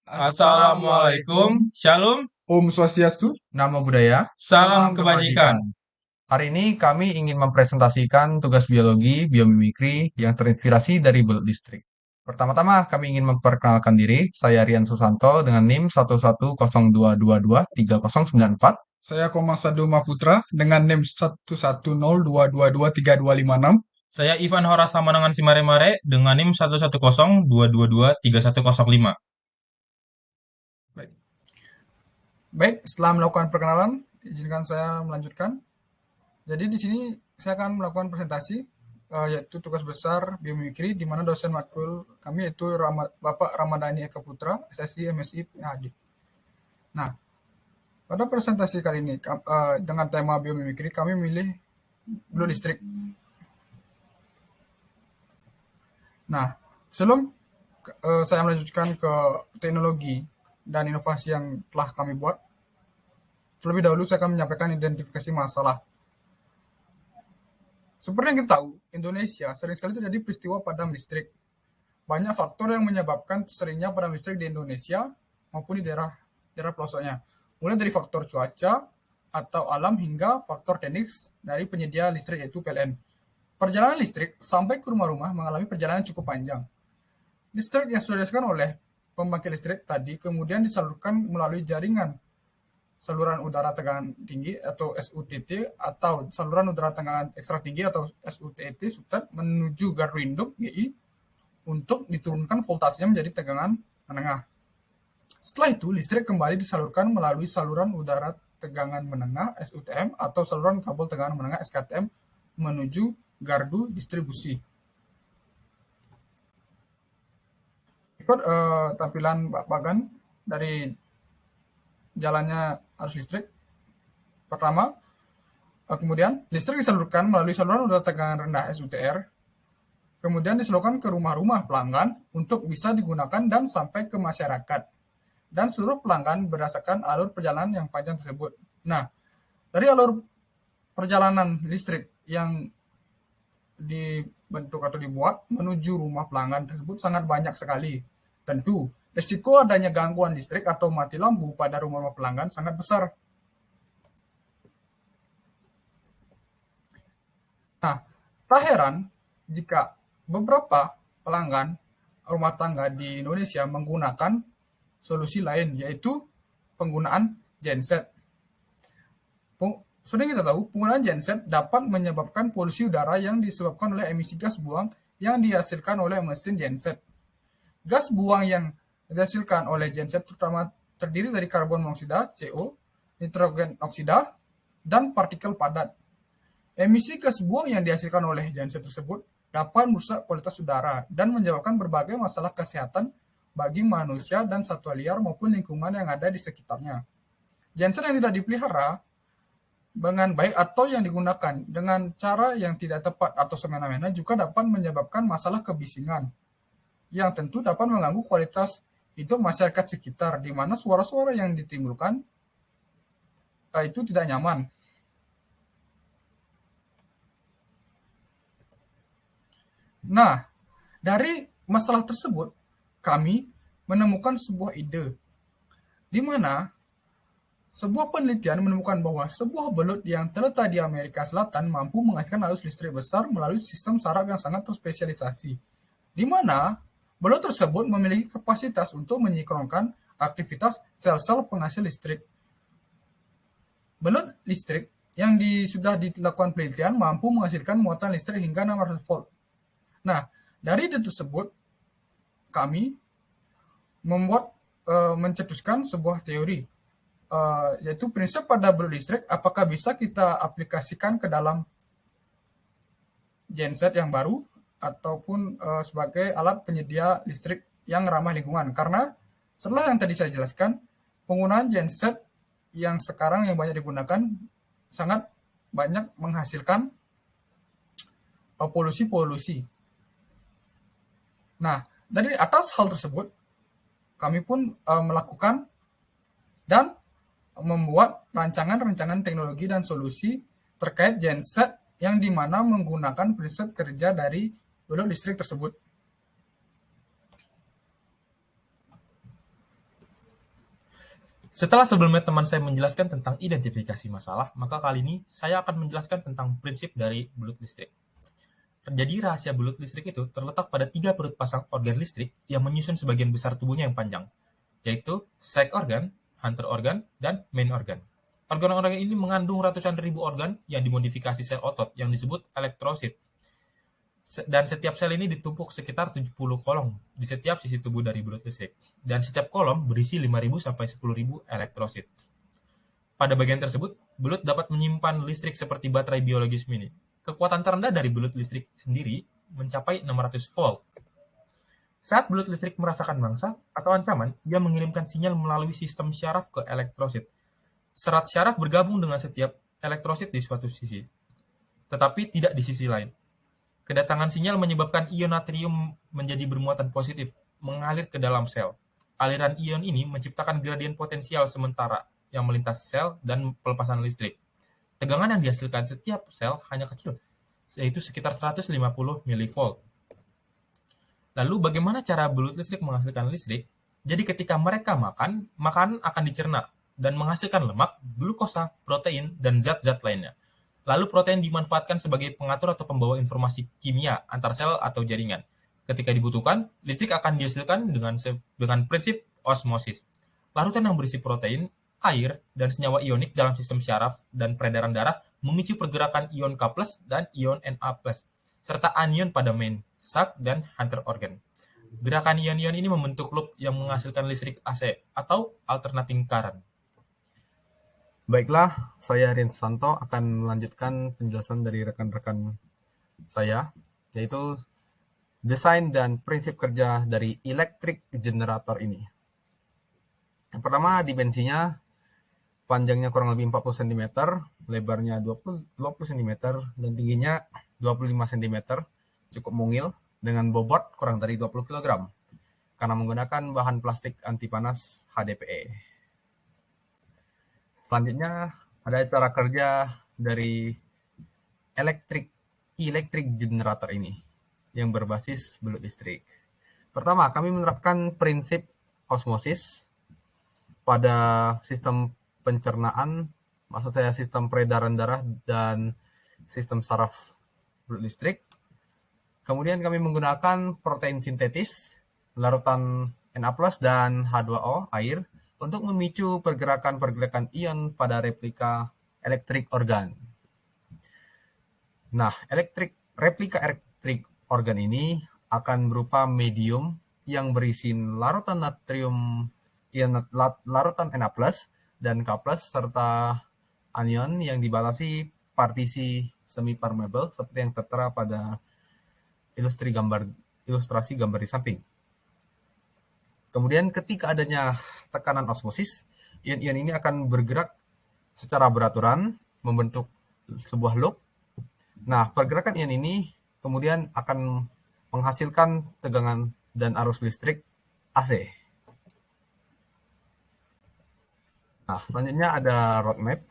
Assalamualaikum, Shalom, Om Swastiastu, Namo Buddhaya, salam kebajikan. Hari ini kami ingin mempresentasikan tugas biologi biomimikri yang terinspirasi dari Bulut Listrik. Pertama-tama kami ingin memperkenalkan diri, saya Rian Susanto dengan NIM 11022230094. Saya Komasado Maputra dengan NIM 11022232256. Saya Ivan Horasa Manangan Simare-Mare dengan NIM 11022223105. Baik. Baik, setelah melakukan perkenalan, izinkan saya melanjutkan. Jadi di sini saya akan melakukan presentasi yaitu tugas besar biomimikri di mana dosen matkul kami yaitu Bapak Ramadhani Eka Putra, SSI, MSI, PhD. Nah, pada presentasi kali ini dengan tema biomimikri kami memilih Blue Listrik. Nah, sebelum saya melanjutkan ke teknologi dan inovasi yang telah kami buat, terlebih dahulu saya akan menyampaikan identifikasi masalah. Seperti yang kita tahu, Indonesia sering sekali terjadi peristiwa padam listrik. Banyak faktor yang menyebabkan seringnya padam listrik di Indonesia maupun di daerah pelosoknya. Mulai dari faktor cuaca atau alam hingga faktor teknis dari penyedia listrik yaitu PLN. Perjalanan listrik sampai ke rumah-rumah mengalami perjalanan cukup panjang. Listrik yang sudah dihasilkan oleh pembangkit listrik tadi kemudian disalurkan melalui jaringan saluran udara tegangan tinggi atau SUTT atau saluran udara tegangan ekstra tinggi atau SUTT menuju gardu induk GI untuk diturunkan voltasenya menjadi tegangan menengah. Setelah itu, listrik kembali disalurkan melalui saluran udara tegangan menengah SUTM atau saluran kabel tegangan menengah SKTM menuju gardu distribusi. Ikut tampilan bagan dari jalannya arus listrik. Pertama, kemudian listrik disalurkan melalui saluran udara tegangan rendah SUTR, kemudian disalurkan ke rumah-rumah pelanggan untuk bisa digunakan dan sampai ke masyarakat. Dan seluruh pelanggan berdasarkan alur perjalanan yang panjang tersebut. Nah, dari alur perjalanan listrik yang dibentuk atau dibuat menuju rumah pelanggan tersebut sangat banyak sekali. Tentu, risiko adanya gangguan listrik atau mati lampu pada rumah-rumah pelanggan sangat besar. Nah, tak heran jika beberapa pelanggan rumah tangga di Indonesia menggunakan solusi lain, yaitu penggunaan genset. Seperti kita tahu, penggunaan genset dapat menyebabkan polusi udara yang disebabkan oleh emisi gas buang yang dihasilkan oleh mesin genset. Gas buang yang dihasilkan oleh genset terutama terdiri dari karbon monoksida, CO, nitrogen oksida, dan partikel padat. Emisi gas buang yang dihasilkan oleh genset tersebut dapat merusak kualitas udara dan menyebabkan berbagai masalah kesehatan bagi manusia dan satwa liar maupun lingkungan yang ada di sekitarnya. Genset yang tidak dipelihara dengan baik atau yang digunakan dengan cara yang tidak tepat atau semena-mena juga dapat menyebabkan masalah kebisingan yang tentu dapat mengganggu kualitas hidup masyarakat sekitar, di mana suara-suara yang ditimbulkan itu tidak nyaman. Nah, dari masalah tersebut, kami menemukan sebuah ide, di mana sebuah penelitian menemukan bahwa sebuah belut yang terletak di Amerika Selatan mampu menghasilkan arus listrik besar melalui sistem saraf yang sangat terspesialisasi, di mana belut tersebut memiliki kapasitas untuk menyinkronkan aktivitas sel-sel penghasil listrik. Belut listrik yang sudah dilakukan penelitian mampu menghasilkan muatan listrik hingga 600 volt. Nah, dari itu tersebut, kami mencetuskan sebuah teori, yaitu prinsip pada belut listrik, apakah bisa kita aplikasikan ke dalam genset yang baru ataupun sebagai alat penyedia listrik yang ramah lingkungan. Karena setelah yang tadi saya jelaskan, penggunaan genset yang sekarang yang banyak digunakan sangat banyak menghasilkan polusi-polusi. Nah, dari atas hal tersebut, kami pun melakukan dan membuat rancangan-rancangan teknologi dan solusi terkait genset yang dimana menggunakan prinsip kerja dari belut listrik tersebut. Setelah sebelumnya teman saya menjelaskan tentang identifikasi masalah, maka kali ini saya akan menjelaskan tentang prinsip dari belut listrik. Jadi rahasia belut listrik itu terletak pada 3 perut pasang organ listrik yang menyusun sebagian besar tubuhnya yang panjang, yaitu sek organ, hunter organ, dan main organ. Organ-organ ini mengandung ratusan ribu organ yang dimodifikasi sel otot yang disebut elektrosit. Dan setiap sel ini ditumpuk sekitar 70 kolom di setiap sisi tubuh dari belut listrik. Dan setiap kolom berisi 5.000 sampai 10.000 elektrosit. Pada bagian tersebut, belut dapat menyimpan listrik seperti baterai biologis mini. Kekuatan terendah dari belut listrik sendiri mencapai 600 volt. Saat belut listrik merasakan mangsa atau ancaman, ia mengirimkan sinyal melalui sistem syaraf ke elektrosit. Serat syaraf bergabung dengan setiap elektrosit di suatu sisi, tetapi tidak di sisi lain. Kedatangan sinyal menyebabkan ion natrium menjadi bermuatan positif, mengalir ke dalam sel. Aliran ion ini menciptakan gradien potensial sementara yang melintasi sel dan pelepasan listrik. Tegangan yang dihasilkan setiap sel hanya kecil, yaitu sekitar 150 mV. Lalu bagaimana cara belut listrik menghasilkan listrik? Jadi ketika mereka makan, makanan akan dicerna dan menghasilkan lemak, glukosa, protein, dan zat-zat lainnya. Lalu protein dimanfaatkan sebagai pengatur atau pembawa informasi kimia antar sel atau jaringan. Ketika dibutuhkan, listrik akan dihasilkan dengan prinsip osmosis. Larutan yang berisi protein, air, dan senyawa ionik dalam sistem syaraf dan peredaran darah memicu pergerakan ion K+ dan ion Na+, serta anion pada main, sag, dan hunter organ. Gerakan ion-ion ini membentuk loop yang menghasilkan listrik AC atau alternating current. Baiklah, saya Rin Santo akan melanjutkan penjelasan dari rekan-rekan saya, yaitu desain dan prinsip kerja dari electric generator ini. Yang pertama, dimensinya panjangnya kurang lebih 40 cm, lebarnya 20 cm, dan tingginya 25 cm, cukup mungil, dengan bobot kurang dari 20 kg, karena menggunakan bahan plastik anti panas HDPE. Selanjutnya, ada cara kerja dari electric generator ini, yang berbasis belut listrik. Pertama, kami menerapkan prinsip osmosis pada sistem pencernaan, maksud saya sistem peredaran darah dan sistem saraf belut listrik. Kemudian kami menggunakan protein sintetis, larutan Na+ dan H2O, air, untuk memicu pergerakan-pergerakan ion pada replika elektrik organ. Nah, replika elektrik organ ini akan berupa medium yang berisi larutan natrium, larutan Na+ dan K+, serta anion yang dibatasi partisi semi-permeable seperti yang tertera pada ilustrasi gambar di samping. Kemudian ketika adanya tekanan osmosis, ion-ion ini akan bergerak secara beraturan, membentuk sebuah loop. Nah, pergerakan ion ini kemudian akan menghasilkan tegangan dan arus listrik AC. Nah, selanjutnya ada roadmap.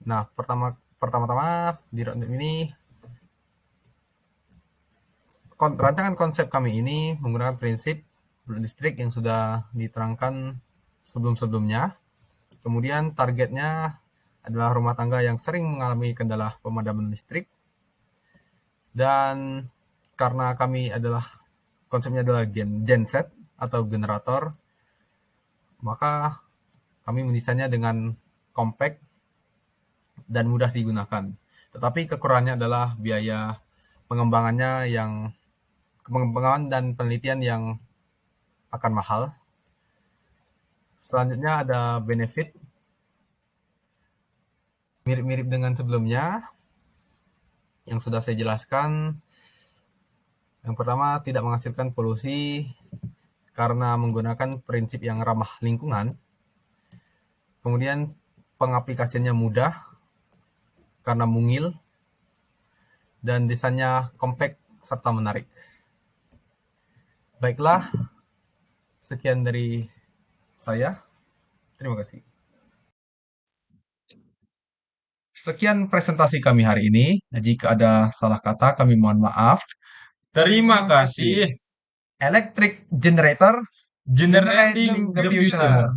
Nah, pertama-tama di roadmap ini, rancangan konsep kami ini menggunakan prinsip belut listrik yang sudah diterangkan sebelum-sebelumnya. Kemudian targetnya adalah rumah tangga yang sering mengalami kendala pemadaman listrik. Dan karena konsepnya adalah genset atau generator, maka kami mendesainnya dengan compact dan mudah digunakan. Tetapi kekurangannya adalah biaya pengembangan dan penelitian yang akan mahal. Selanjutnya ada benefit. Mirip-mirip dengan sebelumnya yang sudah saya jelaskan. Yang pertama, tidak menghasilkan polusi karena menggunakan prinsip yang ramah lingkungan. Kemudian pengaplikasiannya mudah karena mungil, dan desainnya compact serta menarik. Baiklah, sekian dari saya. Terima kasih. Sekian presentasi kami hari ini. Jika ada salah kata, kami mohon maaf. Terima kasih. Electric generator, Generating the future.